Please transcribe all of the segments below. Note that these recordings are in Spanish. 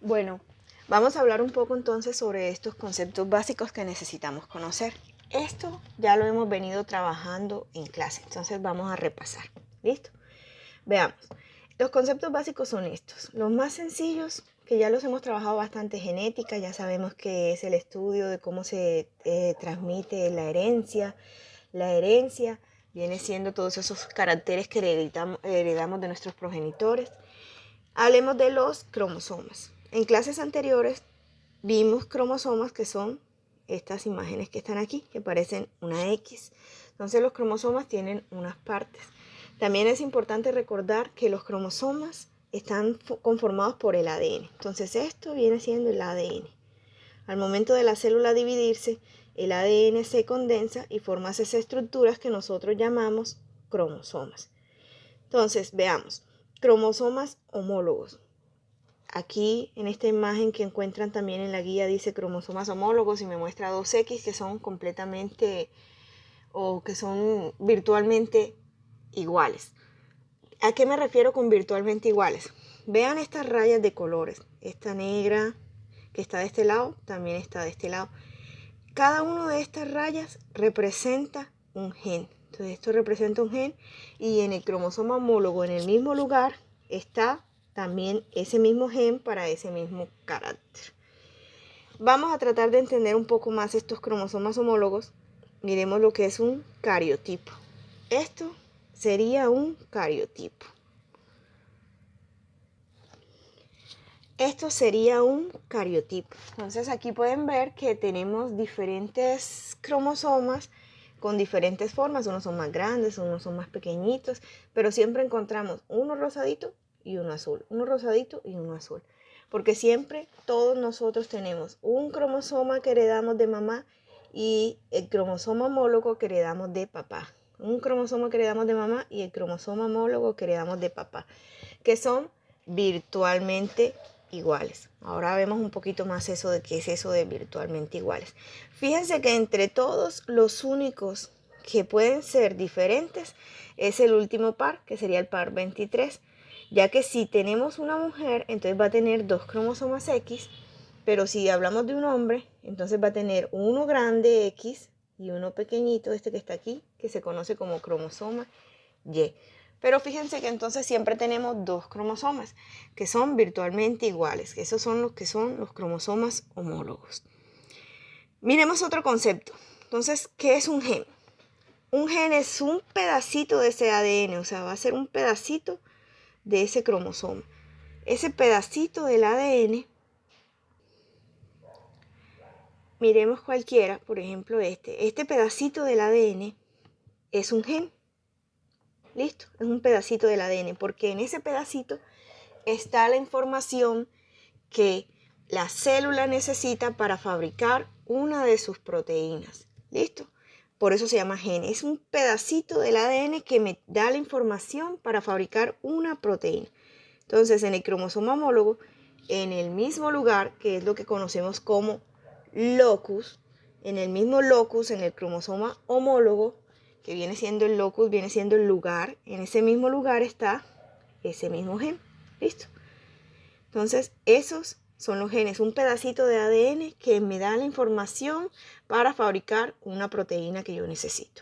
Bueno, vamos a hablar un poco entonces sobre estos conceptos básicos que necesitamos conocer. Esto ya lo hemos venido trabajando en clase, entonces vamos a repasar. ¿Listo? Veamos. Los conceptos básicos son estos. Los más sencillos, que ya los hemos trabajado bastante, genética, ya sabemos que es el estudio de cómo se transmite la herencia. La herencia viene siendo todos esos caracteres que heredamos de nuestros progenitores. Hablemos de los cromosomas. En clases anteriores vimos cromosomas que son estas imágenes que están aquí, que parecen una X. Entonces los cromosomas tienen unas partes. También es importante recordar que los cromosomas están conformados por el ADN. Entonces esto viene siendo el ADN. Al momento de la célula dividirse, el ADN se condensa y forma esas estructuras que nosotros llamamos cromosomas. Entonces, veamos, cromosomas homólogos. Aquí en esta imagen que encuentran también en la guía dice cromosomas homólogos y me muestra 2X que son completamente o que son virtualmente iguales. ¿A qué me refiero con virtualmente iguales? Vean estas rayas de colores. Esta negra que está de este lado también está de este lado. Cada una de estas rayas representa un gen. Entonces esto representa un gen y en el cromosoma homólogo en el mismo lugar está también ese mismo gen para ese mismo carácter. Vamos a tratar de entender un poco más estos cromosomas homólogos. Miremos lo que es un cariotipo. Esto sería un cariotipo. Esto sería un cariotipo. Entonces aquí pueden ver que tenemos diferentes cromosomas con diferentes formas. Unos son más grandes, unos son más pequeñitos, pero siempre encontramos uno rosadito y uno azul. Uno rosadito y uno azul. Porque siempre todos nosotros tenemos un cromosoma que heredamos de mamá y el cromosoma homólogo que heredamos de papá. Un cromosoma que heredamos de mamá y el cromosoma homólogo que heredamos de papá, que son virtualmente iguales. Ahora vemos un poquito más eso de qué es eso de virtualmente iguales. Fíjense que entre todos los únicos que pueden ser diferentes es el último par, que sería el par 23, ya que si tenemos una mujer, entonces va a tener dos cromosomas X, pero si hablamos de un hombre, entonces va a tener uno grande X y uno pequeñito, este que está aquí, que se conoce como cromosoma Y. Pero fíjense que entonces siempre tenemos dos cromosomas que son virtualmente iguales. Esos son los que son los cromosomas homólogos. Miremos otro concepto. Entonces, ¿qué es un gen? Un gen es un pedacito de ese ADN, o sea, va a ser un pedacito de ese cromosoma. Ese pedacito del ADN, miremos cualquiera, por ejemplo este pedacito del ADN es un gen. Listo, es un pedacito del ADN, porque en ese pedacito está la información que la célula necesita para fabricar una de sus proteínas. ¿Listo? Por eso se llama gen. Es un pedacito del ADN que me da la información para fabricar una proteína. Entonces, en el cromosoma homólogo, en el mismo lugar, que es lo que conocemos como locus, en el mismo locus, en el cromosoma homólogo, que viene siendo el locus, viene siendo el lugar, en ese mismo lugar está ese mismo gen. ¿Listo? Entonces, esos son los genes, un pedacito de ADN que me da la información para fabricar una proteína que yo necesito.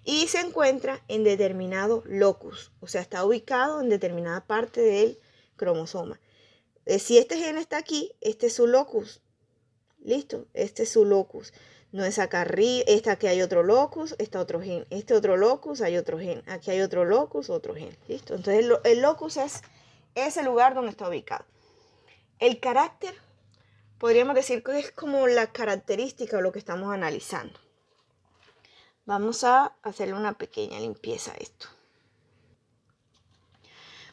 Y se encuentra en determinado locus, o sea, está ubicado en determinada parte del cromosoma. Si este gen está aquí, este es su locus. ¿Listo? Este es su locus. No es acá arriba, aquí hay otro locus, está otro gen. Este otro locus, hay otro gen. Aquí hay otro locus, otro gen. ¿Listo? Entonces el locus es ese lugar donde está ubicado. El carácter, podríamos decir que es como la característica o lo que estamos analizando. Vamos a hacerle una pequeña limpieza a esto.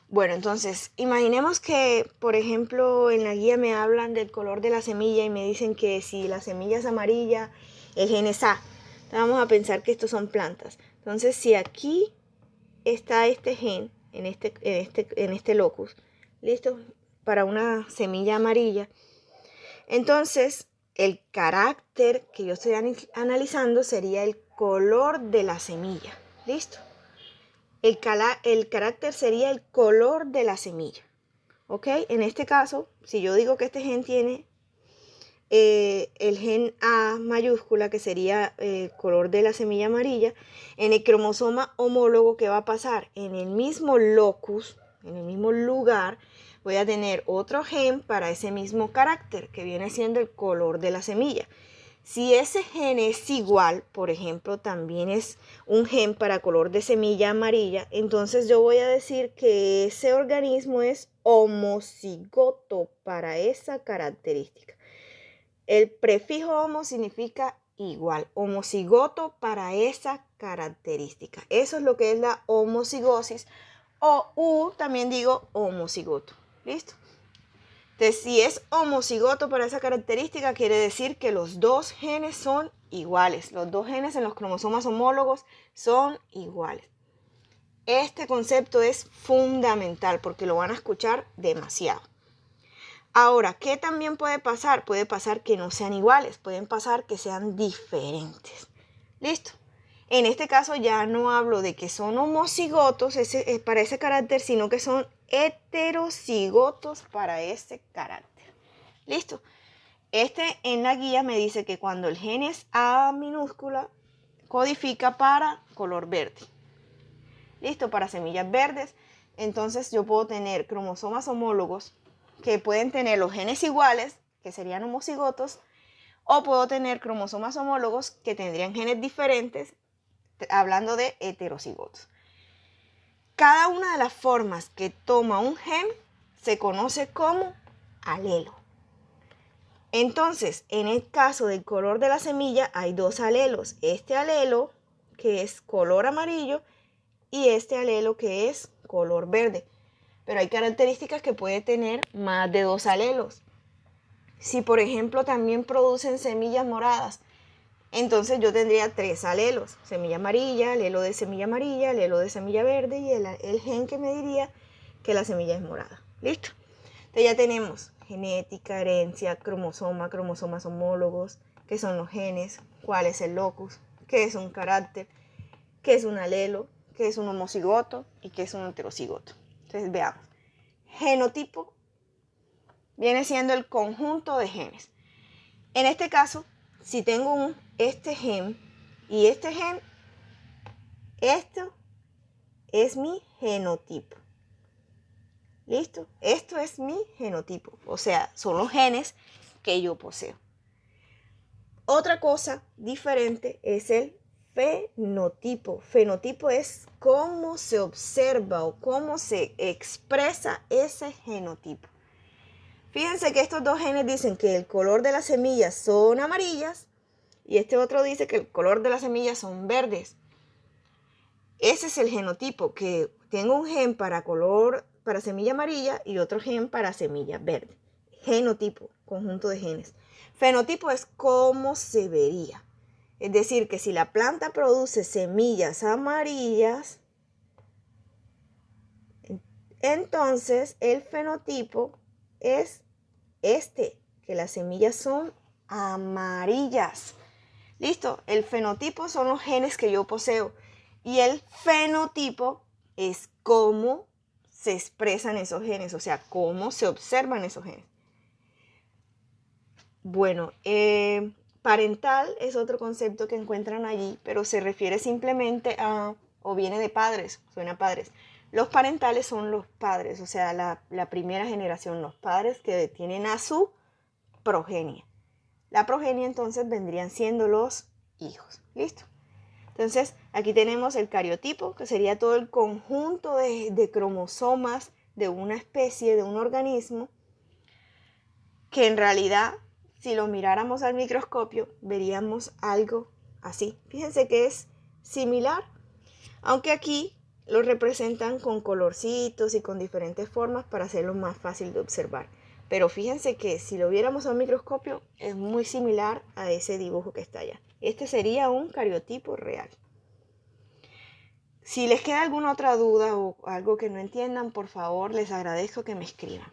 Bueno, entonces, imaginemos que, por ejemplo, en la guía me hablan del color de la semilla y me dicen que si la semilla es amarilla, el gen es A. Entonces vamos a pensar que estos son plantas. Entonces, si aquí está este gen, en este locus, ¿listo? Para una semilla amarilla. Entonces, el carácter que yo estoy analizando sería el color de la semilla. ¿Listo? El carácter sería el color de la semilla. ¿ok? En este caso, si yo digo que este gen tiene el gen A mayúscula, que sería el color de la semilla amarilla, en el cromosoma homólogo, ¿qué va a pasar? En el mismo locus, en el mismo lugar, voy a tener otro gen para ese mismo carácter, que viene siendo el color de la semilla. Si ese gen es igual, por ejemplo, también es un gen para color de semilla amarilla, entonces yo voy a decir que ese organismo es homocigoto para esa característica. El prefijo homo significa igual, homocigoto para esa característica. Eso es lo que es la homocigosis, o también digo homocigoto. ¿Listo? Entonces, si es homocigoto para esa característica, quiere decir que los dos genes son iguales. Los dos genes en los cromosomas homólogos son iguales. Este concepto es fundamental porque lo van a escuchar demasiado. Ahora, ¿qué también puede pasar? Puede pasar que no sean iguales, pueden pasar que sean diferentes. ¿Listo? En este caso ya no hablo de que son homocigotos para ese carácter, sino que son heterocigotos para ese carácter. ¿Listo? En la guía me dice que cuando el gen es A minúscula, codifica para color verde. ¿Listo? Para semillas verdes. Entonces yo puedo tener cromosomas homólogos que pueden tener los genes iguales, que serían homocigotos, o puedo tener cromosomas homólogos que tendrían genes diferentes, hablando de heterocigotos. Cada una de las formas que toma un gen se conoce como alelo. Entonces, en el caso del color de la semilla hay dos alelos. Este alelo, que es color amarillo, y este alelo, que es color verde. Pero hay características que puede tener más de dos alelos. Si, por ejemplo, también producen semillas moradas, entonces yo tendría tres alelos: semilla amarilla, alelo de semilla amarilla, alelo de semilla verde y el gen que me diría que la semilla es morada. ¿Listo? Entonces ya tenemos genética, herencia, cromosomas homólogos, qué son los genes, cuál es el locus, qué es un carácter, qué es un alelo, qué es un homocigoto y qué es un heterocigoto. Entonces veamos. Genotipo viene siendo el conjunto de genes. En este caso, si tengo este gen y este gen, esto es mi genotipo. ¿Listo? Esto es mi genotipo. O sea, son los genes que yo poseo. Otra cosa diferente es el fenotipo. Fenotipo es cómo se observa o cómo se expresa ese genotipo. Fíjense que estos dos genes dicen que el color de las semillas son amarillas y este otro dice que el color de las semillas son verdes. Ese es el genotipo, que tengo un gen para semilla amarilla y otro gen para semilla verde. Genotipo, conjunto de genes. Fenotipo es cómo se vería. Es decir, que si la planta produce semillas amarillas, entonces el fenotipo es que las semillas son amarillas. ¿Listo? El fenotipo son los genes que yo poseo y el fenotipo es cómo se expresan esos genes, o sea, cómo se observan esos genes. Bueno, parental es otro concepto que encuentran allí, pero se refiere simplemente o viene de padres, suena a padres. Los parentales son los padres, o sea, la primera generación, los padres que tienen a su progenie. La progenie entonces vendrían siendo los hijos. ¿Listo? Entonces aquí tenemos el cariotipo, que sería todo el conjunto de cromosomas de una especie, de un organismo, que en realidad, si lo miráramos al microscopio, veríamos algo así. Fíjense que es similar, aunque aquí lo representan con colorcitos y con diferentes formas para hacerlo más fácil de observar. Pero fíjense que si lo viéramos al microscopio es muy similar a ese dibujo que está allá. Este sería un cariotipo real. Si les queda alguna otra duda o algo que no entiendan, por favor les agradezco que me escriban.